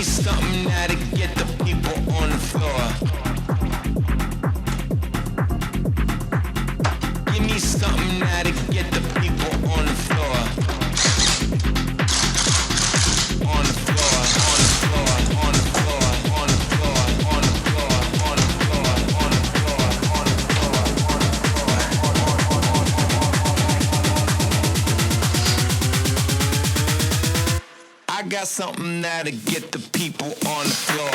something that'll get the people on the floor. Give me something that'll get the people on the floor. On the floor, on the floor, on the floor, on the floor, on the floor, on the floor, on the floor, on the floor, on the floor. I got something that'll get the people on the floor.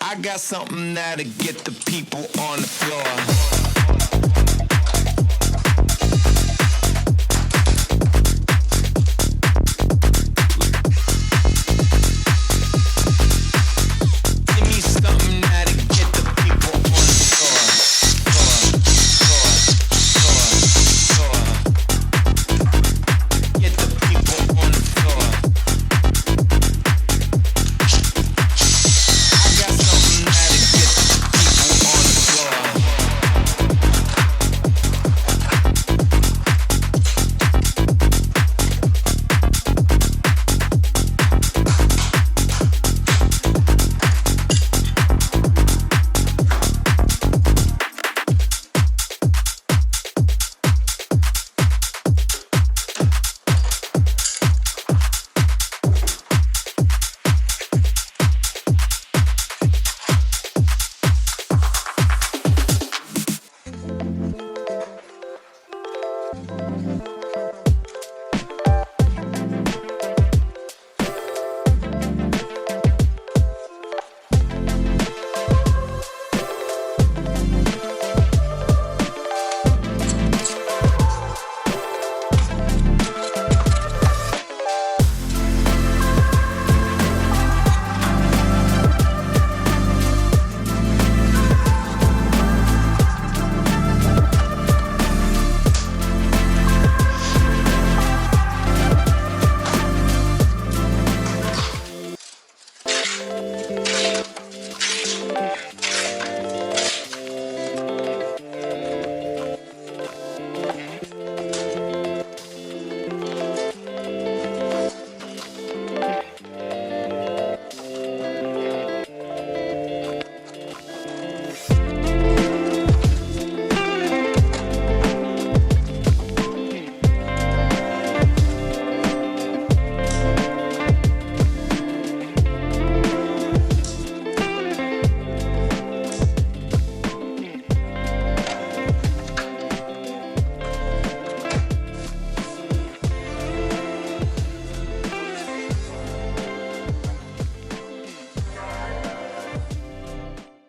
I got something that'll get the people on the floor.